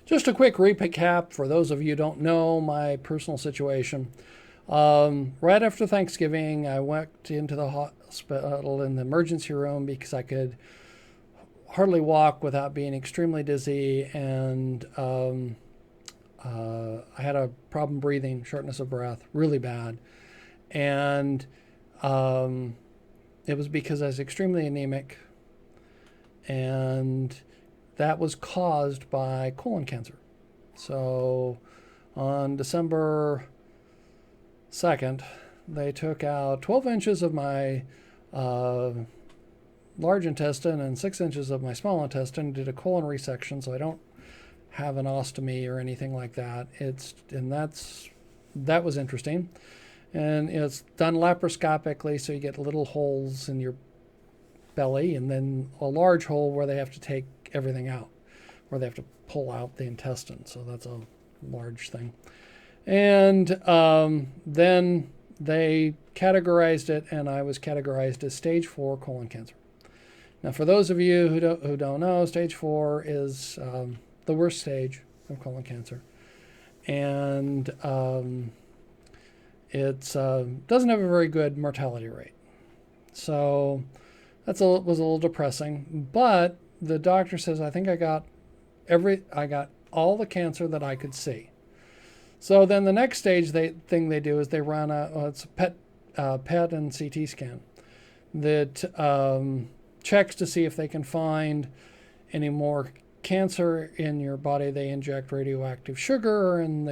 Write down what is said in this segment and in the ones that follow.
Just a quick recap for those of you who don't know my personal situation. Right after Thanksgiving, I went into the hospital in the emergency room because I could hardly walk without being extremely dizzy, and I had a problem breathing, shortness of breath, really bad. And um, it was because I was extremely anemic, and that was caused by colon cancer. So on December 2nd, they took out 12 inches of my uh, large intestine and 6 inches of my small intestine, did a colon resection, so I don't have an ostomy or anything like that. That was interesting. And it's done laparoscopically, so you get little holes in your belly, and then a large hole where they have to take everything out, where they have to pull out the intestine. So that's a large thing. And then they categorized it, and I was categorized as stage 4 colon cancer. Now, for those of you who don't know, stage 4 is the worst stage of colon cancer. And it doesn't have a very good mortality rate. So was a little depressing. But the doctor says, I think I got all the cancer that I could see. So then the next thing they do is they run it's a PET and CT scan that checks to see if they can find any more cancer in your body. They inject radioactive sugar, and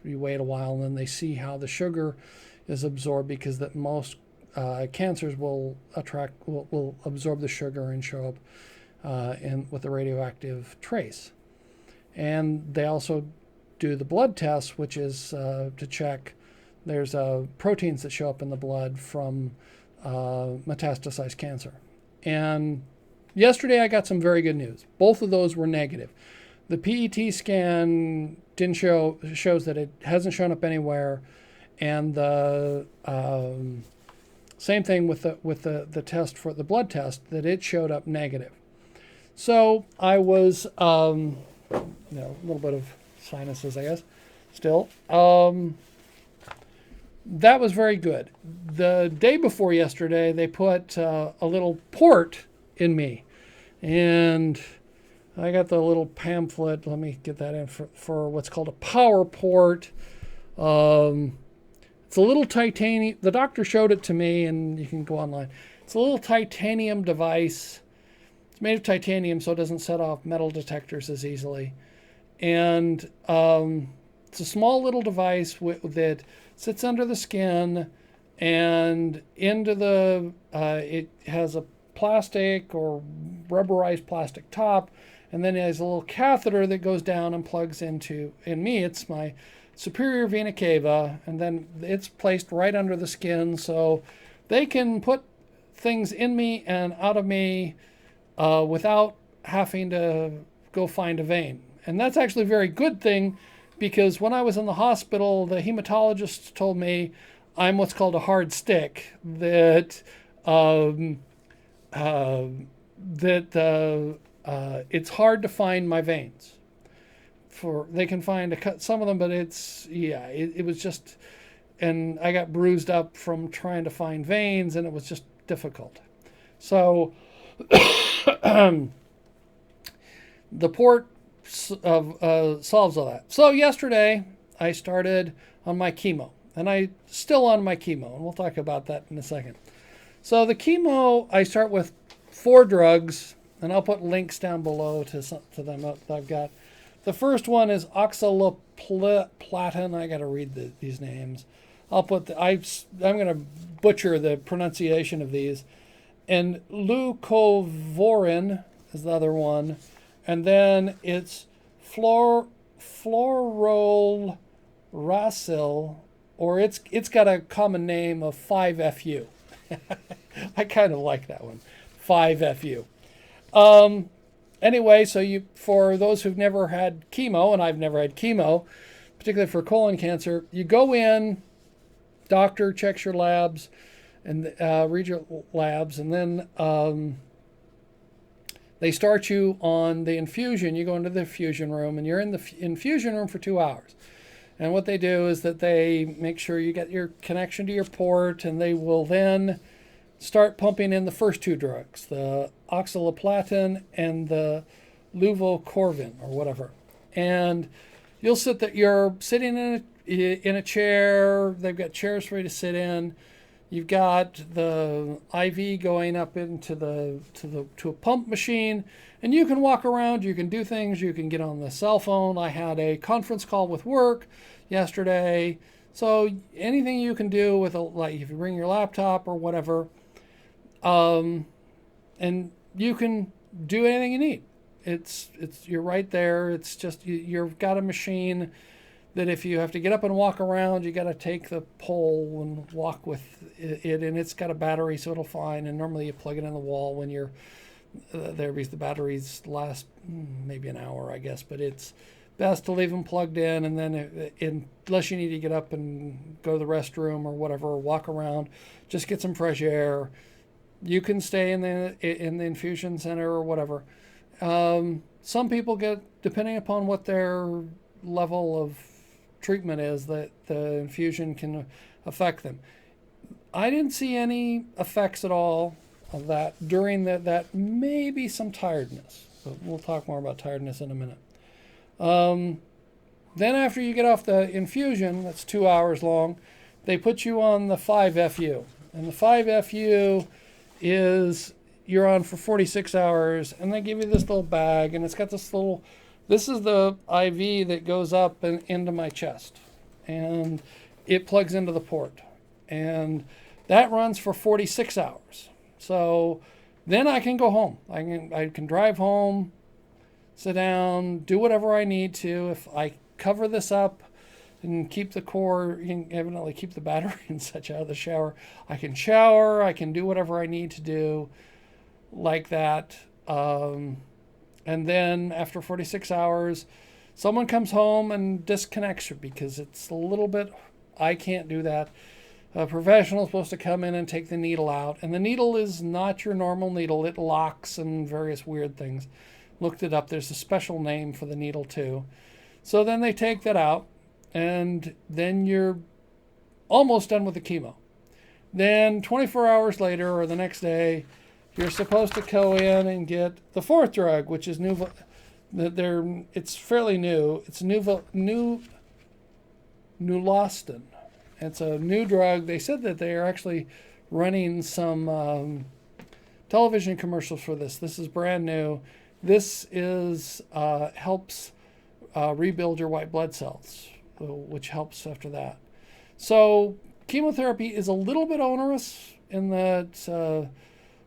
you wait a while, and then they see how the sugar is absorbed, because that most cancers will absorb the sugar and show up with a radioactive trace. And they also do the blood test, which is to check. There's proteins that show up in the blood from metastasized cancer. And yesterday I got some very good news. Both of those were negative. The PET scan shows that it hasn't shown up anywhere, and the same thing with the test for the blood test, that it showed up negative. So I was a little bit of sinuses, I guess, still. That was very good. The day before yesterday, they put a little port in me, and I got the little pamphlet. Let me get that in for what's called a power port. It's a little titanium. The doctor showed it to me, and you can go online. It's a little titanium device. It's made of titanium, so it doesn't set off metal detectors as easily. And it's a small little device that sits under the skin, and it has a plastic or rubberized plastic top, and then it has a little catheter that goes down and plugs into, in me, it's my superior vena cava, and then it's placed right under the skin, so they can put things in me and out of me without having to go find a vein. And that's actually a very good thing, because when I was in the hospital, the hematologist told me I'm what's called a hard stick, that it's hard to find my veins. They can find some of them, but it was just, and I got bruised up from trying to find veins, and it was just difficult. So the port solves all that. So yesterday I started on my chemo, and I'm still on my chemo, and we'll talk about that in a second. So the chemo, I start with 4 drugs, and I'll put links down below to them that I've got. The first one is oxaliplatin. I got to read these names. I'm going to butcher the pronunciation of these. And leucovorin is the other one. And then it's fluorouracil, or it's got a common name of 5FU. I kind of like that one, 5FU. Anyway, so for those who've never had chemo, and I've never had chemo, particularly for colon cancer, you go in, doctor checks your labs, and read your labs, and then They start you on the infusion. You go into the infusion room, and you're in the infusion room for 2 hours. And what they do is that they make sure you get your connection to your port, and they will then start pumping in the first two drugs, the oxaliplatin and the levocorvin or whatever. And you're sitting in a chair. They've got chairs for you to sit in. You've got the IV going up into to a pump machine, and you can walk around. You can do things. You can get on the cell phone. I had a conference call with work yesterday, so anything you can do with like if you bring your laptop or whatever, and you can do anything you need. It's you're right there. It's just you've got a machine that if you have to get up and walk around, you got to take the pole and walk with it, and it's got a battery, so it'll fine. And normally you plug it in the wall when you're there because the batteries last maybe an hour, I guess. But it's best to leave them plugged in, and then unless you need to get up and go to the restroom or whatever, or walk around, just get some fresh air. You can stay in the infusion center or whatever. Some people get, depending upon what their level of treatment is, that the infusion can affect them. I didn't see any effects at all of that during that maybe some tiredness, but we'll talk more about tiredness in a minute. Then after you get off the infusion, that's 2 hours long, they put you on the 5FU, and the 5FU is you're on for 46 hours, and they give you this little bag, and it's got this is the IV that goes up and into my chest, and it plugs into the port, and that runs for 46 hours. So then I can go home. I can drive home, sit down, do whatever I need to. If I cover this up and keep the core, you can evidently keep the battery and such out of the shower. I can shower, I can do whatever I need to do like that. And then after 46 hours, someone comes home and disconnects you because it's a little bit, I can't do that. A professional is supposed to come in and take the needle out. And the needle is not your normal needle. It locks and various weird things. Looked it up. There's a special name for the needle too. So then they take that out, and then you're almost done with the chemo. Then 24 hours later or the next day, you're supposed to go in and get the fourth drug, which is it's fairly new. It's Neulostin. It's a new drug. They said that they are actually running some television commercials for this. This is brand new. This helps rebuild your white blood cells, which helps after that. So chemotherapy is a little bit onerous in that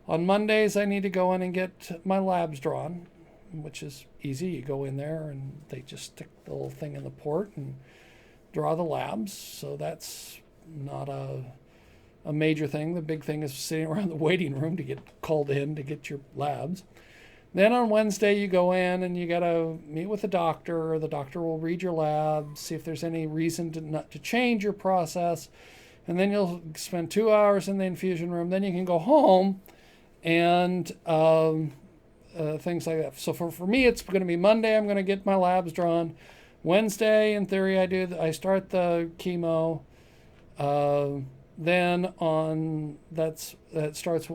on Mondays I need to go in and get my labs drawn, which is easy. You go in there and they just stick the little thing in the port and draw the labs. So that's not a major thing. The big thing is sitting around the waiting room to get called in to get your labs. Then on Wednesday, you go in and you got to meet with the doctor. The doctor will read your labs, see if there's any reason to change your process. And then you'll spend 2 hours in the infusion room. Then you can go home and things like that. So for me, it's going to be Monday. I'm going to get my labs drawn. Wednesday, in theory, I start the chemo. Then that starts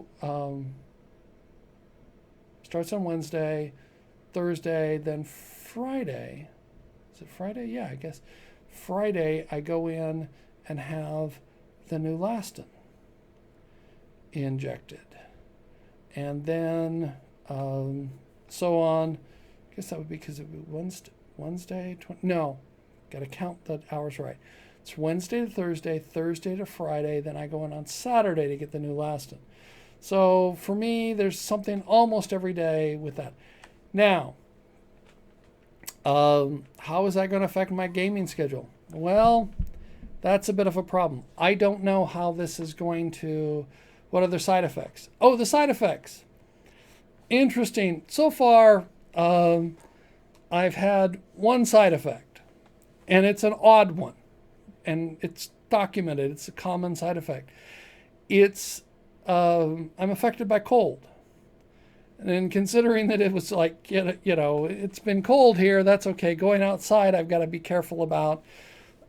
on Wednesday, Thursday, then Friday. Is it Friday? Yeah, I guess. Friday, I go in and have the Neulostin injected. And then so on. I guess that would be because it would be Wednesday. No, got to count the hours right. It's Wednesday to Thursday, Thursday to Friday. Then I go in on Saturday to get the Neulostin. So for me, there's something almost every day with that. Now, how is that going to affect my gaming schedule? Well, that's a bit of a problem. I don't know how this is going to, what are the side effects? Oh, the side effects. Interesting. So far, I've had one side effect, and it's an odd one, and it's documented. It's a common side effect. I'm affected by cold, And considering that it was like, it's been cold here, that's okay. Going outside, I've got to be careful about.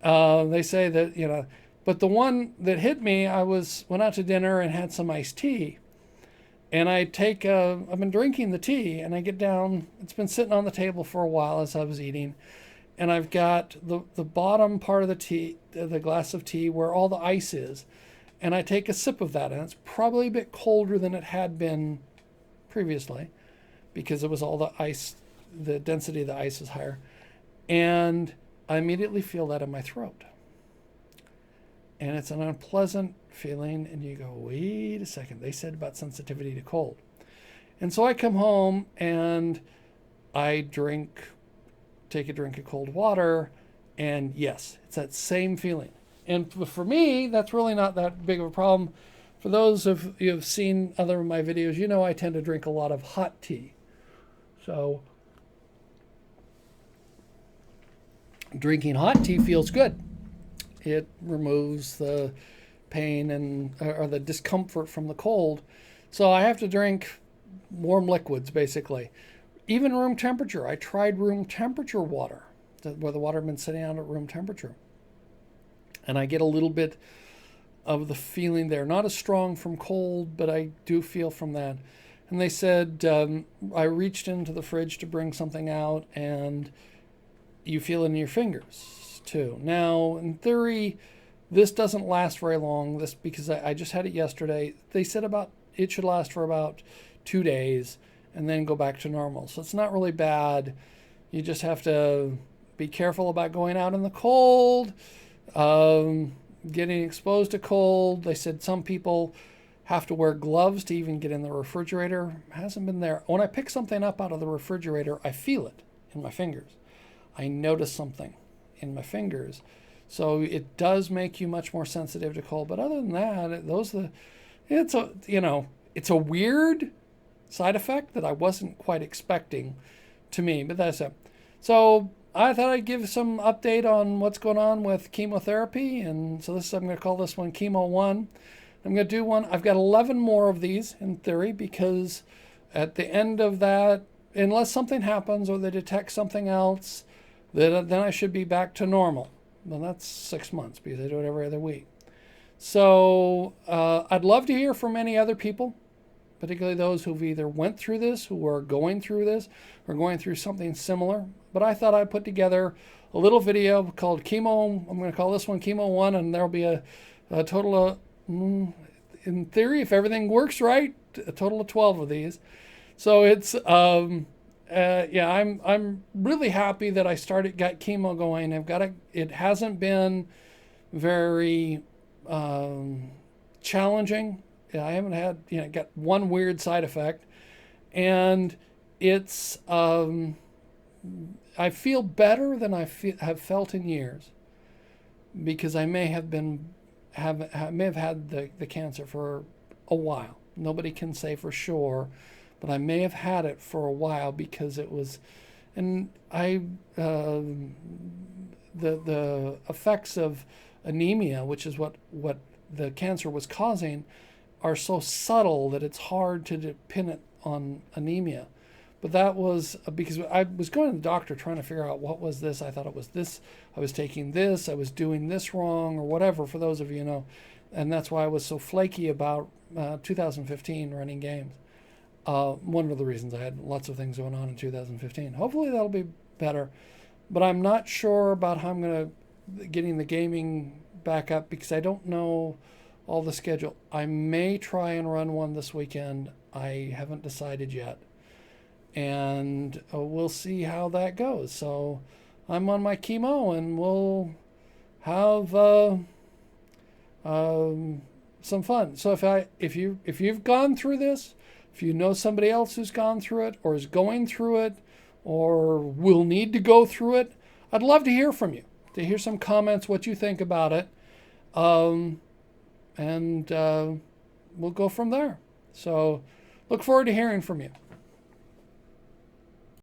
They say that, but the one that hit me, went out to dinner and had some iced tea. And I've been drinking the tea, and I get down, it's been sitting on the table for a while as I was eating. And I've got the bottom part of the tea, the glass of tea, where all the ice is. And I take a sip of that, and it's probably a bit colder than it had been previously, because it was all the ice, the density of the ice is higher. And I immediately feel that in my throat. And it's an unpleasant feeling, and you go, wait a second, they said about sensitivity to cold. And so I come home and I take a drink of cold water, and yes, it's that same feeling. And for me, that's really not that big of a problem. For those of you who have seen other of my videos, I tend to drink a lot of hot tea. So drinking hot tea feels good. It removes the pain or the discomfort from the cold. So I have to drink warm liquids, basically. Even room temperature. I tried room temperature water, where the water had been sitting out at room temperature. And I get a little bit of the feeling there. Not as strong from cold, but I do feel from that. And they said, I reached into the fridge to bring something out, and you feel it in your fingers too. Now, in theory, this doesn't last very long. Because I just had it yesterday. They said it should last for about 2 days and then go back to normal. So it's not really bad. You just have to be careful about going out in the cold, getting exposed to cold. They said some people have to wear gloves to even get in the refrigerator. It hasn't been there. When I pick something up out of the refrigerator, I feel it in my fingers. I notice something in my fingers. So it does make you much more sensitive to cold. But other than that, it's a weird side effect that I wasn't quite expecting to me, but that's it. So I thought I'd give some update on what's going on with chemotherapy. And so I'm going to call this one Chemo 1. I'm going to do one. I've got 11 more of these in theory, because at the end of that, unless something happens or they detect something else, then I should be back to normal. Well, that's 6 months, because I do it every other week. So I'd love to hear from any other people, particularly those who've either went through this, who are going through this, or going through something similar. But I thought I'd put together a little video called Chemo. I'm going to call this one Chemo 1, and there'll be a total of, in theory, if everything works right, a total of 12 of these. So it's, I'm really happy that I got chemo going. It hasn't been very challenging. I haven't had, got one weird side effect, and it's, I feel better than have felt in years, because I may have had the cancer for a while. Nobody can say for sure, but I may have had it for a while, because it was, and the effects of anemia, which is what the cancer was causing, are so subtle that it's hard to pin it on anemia. But that was because I was going to the doctor trying to figure out what was this. I thought it was this. I was taking this. I was doing this wrong, or whatever, for those of you who know. And that's why I was so flaky about 2015 running games. One of the reasons I had lots of things going on in 2015. Hopefully that'll be better. But I'm not sure about how I'm going to getting the gaming back up, because I don't know all the schedule. I may try and run one this weekend. I haven't decided yet. And we'll see how that goes. So I'm on my chemo, and we'll have some fun. So if you've gone through this, if you know somebody else who's gone through it, or is going through it, or will need to go through it, I'd love to hear from you, to hear some comments, what you think about it. And we'll go from there. So look forward to hearing from you.